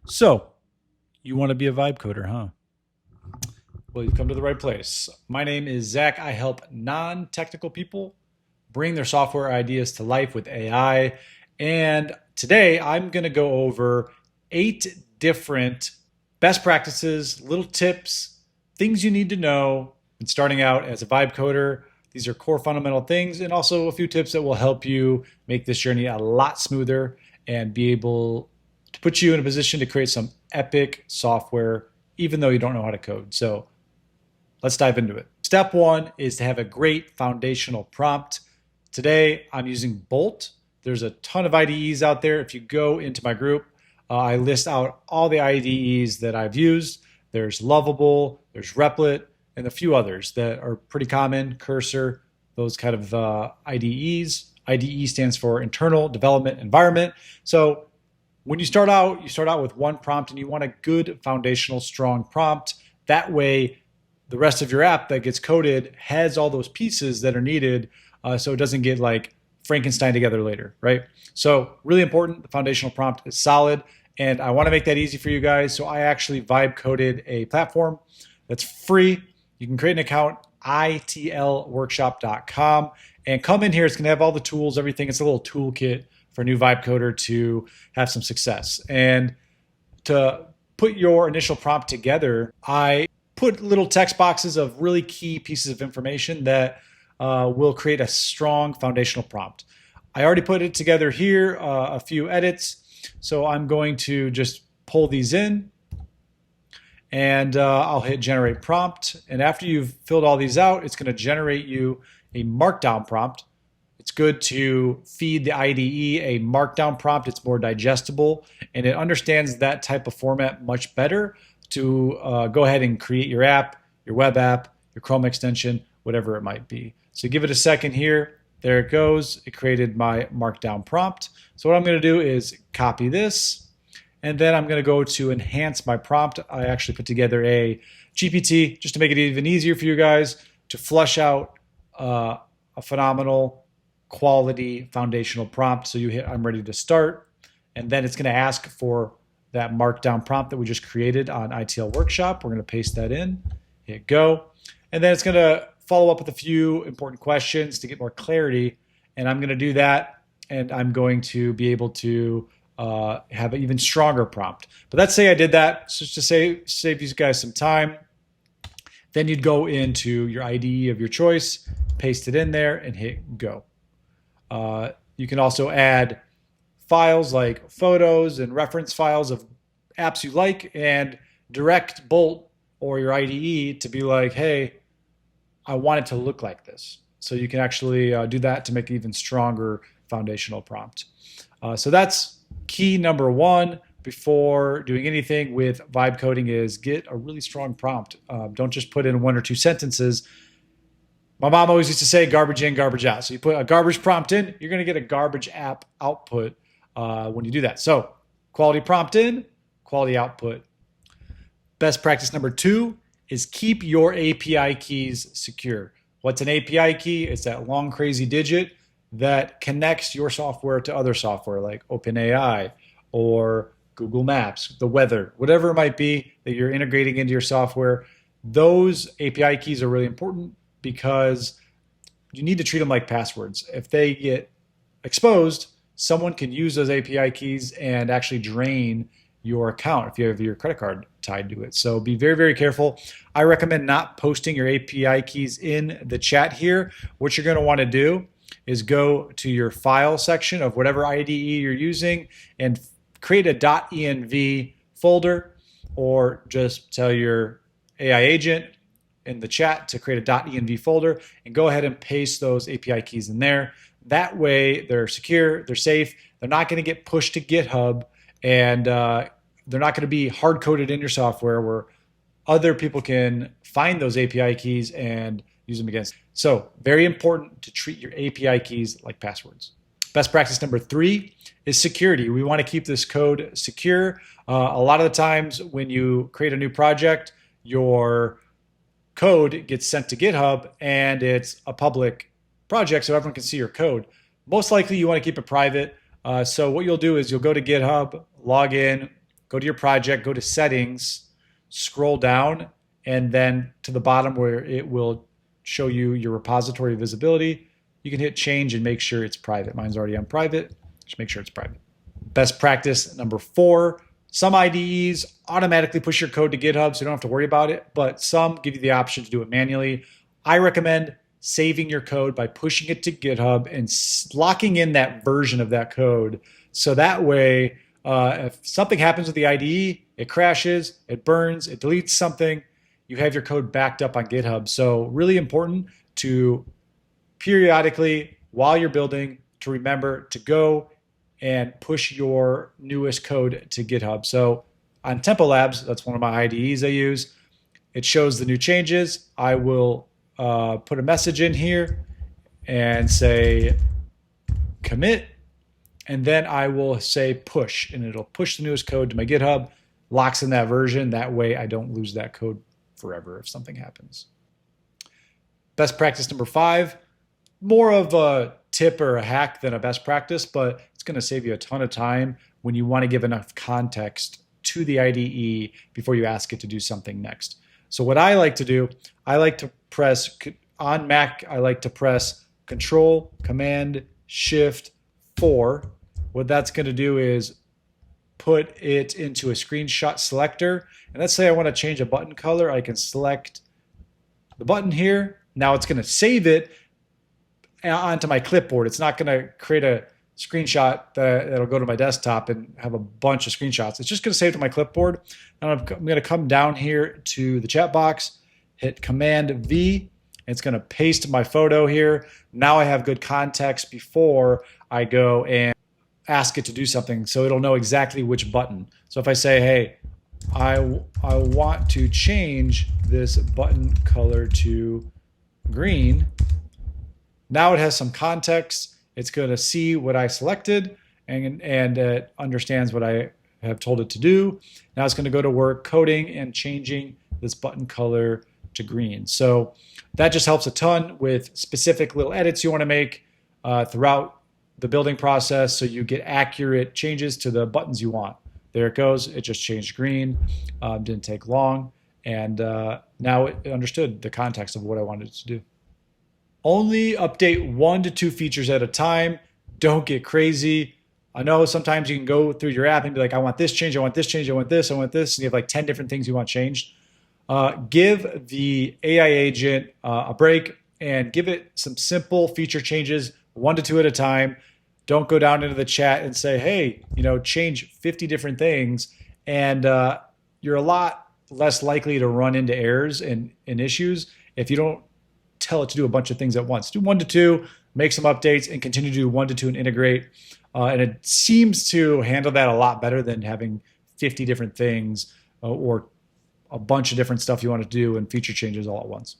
So, you want to be a vibe coder, huh? Well, you've come to the right place. My name is Zach. I help non technical people bring their software ideas to life with AI. And today I'm going to go over 8 different best practices, little tips, things you need to know when starting out as a vibe coder. These are core fundamental things, and also a few tips that will help you make this journey a lot smoother and be able to put you in a position to create some epic software, even though you don't know how to code. So let's dive into it. Step one is to have a great foundational prompt. Today, I'm using Bolt. There's a ton of IDEs out there. If you go into my group, I list out all the IDEs that I've used. There's Lovable, there's Replit, and a few others that are pretty common, Cursor, those kind of IDEs. IDE stands for Internal Development Environment. So when you start out with one prompt, and you want a good foundational, strong prompt. That way, the rest of your app that gets coded has all those pieces that are needed, so it doesn't get like Frankenstein together later, right? So really important, the foundational prompt is solid, and I want to make that easy for you guys. So I actually vibe coded a platform that's free. You can create an account, itlworkshop.com, and come in here. It's going to have all the tools, everything. It's a little toolkit for a new vibe coder to have some success. And to put your initial prompt together, I put little text boxes of really key pieces of information that will create a strong foundational prompt. I already put it together here, a few edits. So I'm going to just pull these in, and I'll hit generate prompt. And after you've filled all these out, it's going to generate you a markdown prompt. It's good to feed the IDE a markdown prompt. It's more digestible, and it understands that type of format much better to go ahead and create your app, your web app, your Chrome extension, whatever it might be. So give it a second here. There it goes. It created my markdown prompt. So what I'm going to do is copy this, and then I'm going to go to enhance my prompt. I actually put together a GPT just to make it even easier for you guys to flush out a phenomenal quality foundational prompt. So you hit I'm ready to start, and then it's going to ask for that markdown prompt that we just created on ITL Workshop. We're going to paste that in, hit go, and then it's going to follow up with a few important questions to get more clarity, and I'm going to do that, and I'm going to be able to have an even stronger prompt. But let's say I did that, so just to save you guys some time. Then you'd go into your IDE of your choice, paste it in there, and hit go. You can also add files like photos and reference files of apps you like, and direct Bolt or your IDE to be like, hey, I want it to look like this. So you can actually do that to make an even stronger foundational prompt. So that's key number one before doing anything with vibe coding is get a really strong prompt. Don't just put in one or two sentences. My mom always used to say garbage in, garbage out. So you put a garbage prompt in, you're going to get a garbage app output when you do that. So quality prompt in, quality output. Best practice number two is keep your API keys secure. What's an API key? It's that long, crazy digit that connects your software to other software like OpenAI or Google Maps, the weather, whatever it might be that you're integrating into your software. Those API keys are really important because you need to treat them like passwords. If they get exposed, someone can use those API keys and actually drain your account if you have your credit card tied to it. So be very, very careful. I recommend not posting your API keys in the chat here. What you're going to want to do is go to your file section of whatever IDE you're using and create a .env folder, or just tell your AI agent in the chat to create a .env folder and go ahead and paste those API keys in there. That way they're secure, they're safe, they're not going to get pushed to GitHub, and they're not going to be hard-coded in your software where other people can find those API keys and use them against. So very important to treat your API keys like passwords. Best practice number three is security. We want to keep this code secure. A lot of the times when you create a new project, your code gets sent to GitHub and it's a public project so everyone can see your code. Most likely you want to keep it private. So what you'll do is you'll go to GitHub, log in, go to your project, go to settings, scroll down, and then to the bottom where it will show you your repository visibility, you can hit change and make sure it's private. Mine's already on private. Just make sure it's private. Best practice number 4, some IDEs automatically push your code to GitHub, so you don't have to worry about it, but some give you the option to do it manually. I recommend saving your code by pushing it to GitHub and locking in that version of that code. So that way, if something happens with the IDE, it crashes, it burns, it deletes something, you have your code backed up on GitHub. So really important to periodically, while you're building, to remember to go and push your newest code to GitHub. So on Tempo Labs, that's one of my IDEs I use. It shows the new changes. I will put a message in here and say commit, and then I will say push, and it'll push the newest code to my GitHub, locks in that version. That way I don't lose that code forever if something happens. Best practice number 5, more of a tip or a hack than a best practice, but it's going to save you a ton of time when you want to give enough context to the IDE before you ask it to do something next. So what I like to do, I like to press, on Mac, I like to press Control, Command, Shift, 4. What that's going to do is put it into a screenshot selector. And let's say I want to change a button color. I can select the button here. Now it's going to save it onto my clipboard. It's not going to create a screenshot that'll go to my desktop and have a bunch of screenshots. It's just going to save to my clipboard. And I'm going to come down here to the chat box, hit Command V. It's going to paste my photo here. Now I have good context before I go and ask it to do something, so it'll know exactly which button. So if I say, hey, I want to change this button color to green, now it has some context. It's going to see what I selected, and it understands what I have told it to do. Now it's going to go to work coding and changing this button color to green. So that just helps a ton with specific little edits you want to make throughout the building process, so you get accurate changes to the buttons you want. There it goes. It just changed green. Didn't take long. And now it understood the context of what I wanted it to do. Only update 1 to 2 features at a time. Don't get crazy. I know sometimes you can go through your app and be like, I want this change, I want this change, I want this, I want this. And you have like 10 different things you want changed. Give the AI agent a break and give it some simple feature changes, 1 to 2 at a time. Don't go down into the chat and say, hey, change 50 different things. And you're a lot less likely to run into errors and issues if you don't tell it to do a bunch of things at once. Do 1 to 2, make some updates, and continue to do 1 to 2 and integrate. And it seems to handle that a lot better than having 50 different things or a bunch of different stuff you want to do and feature changes all at once.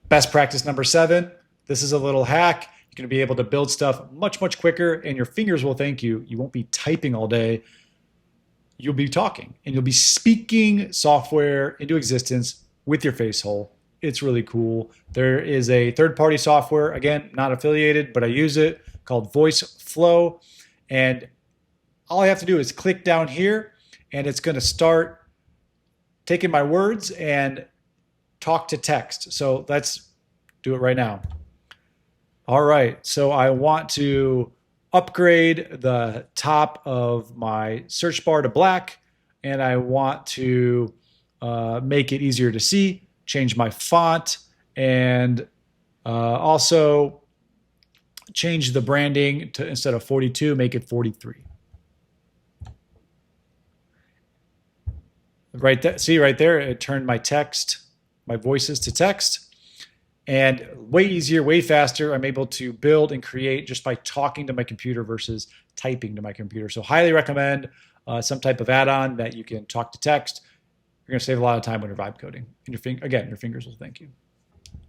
Best practice number 7. This is a little hack. You're going to be able to build stuff much, much quicker, and your fingers will thank you. You won't be typing all day. You'll be talking, and you'll be speaking software into existence with your face hole. It's really cool. There is a third-party software, again, not affiliated, but I use it, called Voice Flow. And all I have to do is click down here, and it's going to start taking my words and talk to text. So let's do it right now. All right, so I want to upgrade the top of my search bar to black, and I want to make it easier to see, change my font, and also change the branding to, instead of 42, make it 43. See right there, it turned my text, my voices to text. And way easier, way faster. I'm able to build and create just by talking to my computer versus typing to my computer. So highly recommend some type of add-on that you can talk to text. You're going to save a lot of time when you're vibe coding. And your fingers will thank you.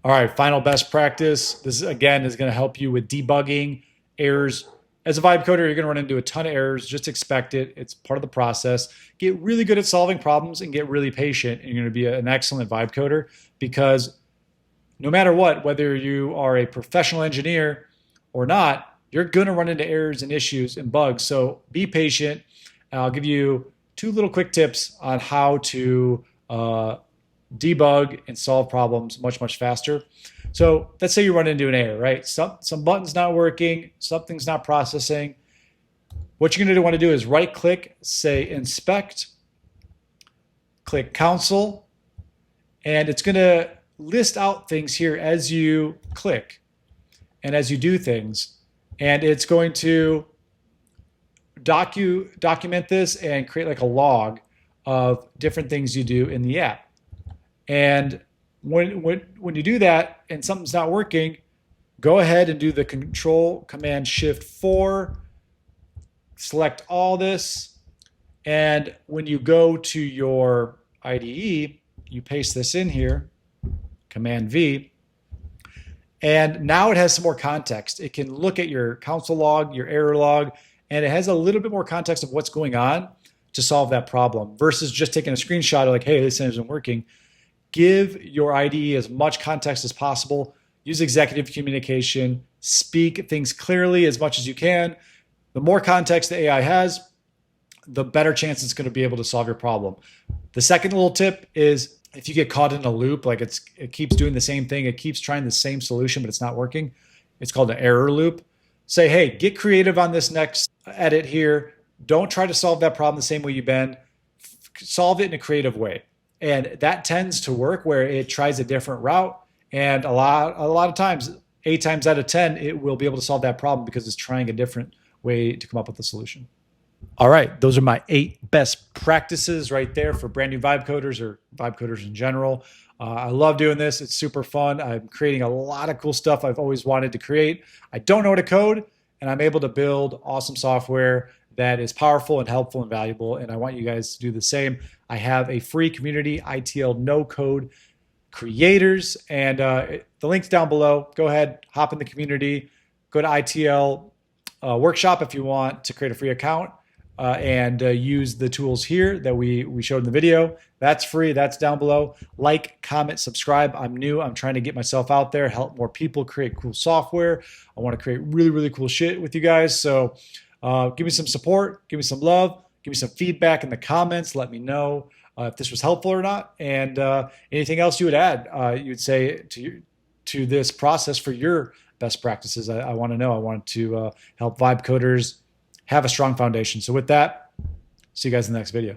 All right, final best practice. This, again, is going to help you with debugging errors. As a vibe coder, you're going to run into a ton of errors. Just expect it. It's part of the process. Get really good at solving problems and get really patient. And you're going to be an excellent vibe coder, because no matter what, whether you are a professional engineer or not, you're going to run into errors and issues and bugs. So be patient. I'll give you two little quick tips on how to debug and solve problems much, much faster. So let's say you run into an error, right? Some button's not working, something's not processing. What you're going to want to do is right click, say inspect, click console, and it's going to list out things here as you click and as you do things. And it's going to document this and create like a log of different things you do in the app. And when you do that and something's not working, go ahead and do the Control Command Shift 4, select all this, and when you go to your IDE, you paste this in here, Command V, and now it has some more context. It can look at your console log, your error log, and it has a little bit more context of what's going on to solve that problem versus just taking a screenshot of like, hey, this isn't working. Give your IDE as much context as possible. Use executive communication. Speak things clearly as much as you can. The more context the AI has, the better chance it's going to be able to solve your problem. The second little tip is if you get caught in a loop, like it keeps doing the same thing, it keeps trying the same solution, but it's not working. It's called an error loop. Say, hey, get creative on this next edit here. Don't try to solve that problem the same way you've been. Solve it in a creative way. And that tends to work where it tries a different route. And a lot of times, 8 times out of 10, it will be able to solve that problem because it's trying a different way to come up with a solution. All right, those are my 8 best practices right there for brand new vibe coders or vibe coders in general. I love doing this. It's super fun. I'm creating a lot of cool stuff I've always wanted to create. I don't know how to code, and I'm able to build awesome software that is powerful and helpful and valuable, and I want you guys to do the same. I have a free community, ITL No Code Creators, and the link's down below. Go ahead, hop in the community, go to ITL Workshop if you want to create a free account, and use the tools here that we showed in the video. That's free. That's down below. Like, comment, subscribe. I'm new. I'm trying to get myself out there, help more people create cool software. I want to create really, really cool shit with you guys. So give me some support. Give me some love. Give me some feedback in the comments. Let me know if this was helpful or not. And anything else you would add, you would say to this process for your best practices. I want to know. I want to help vibe coders have a strong foundation. So with that, see you guys in the next video.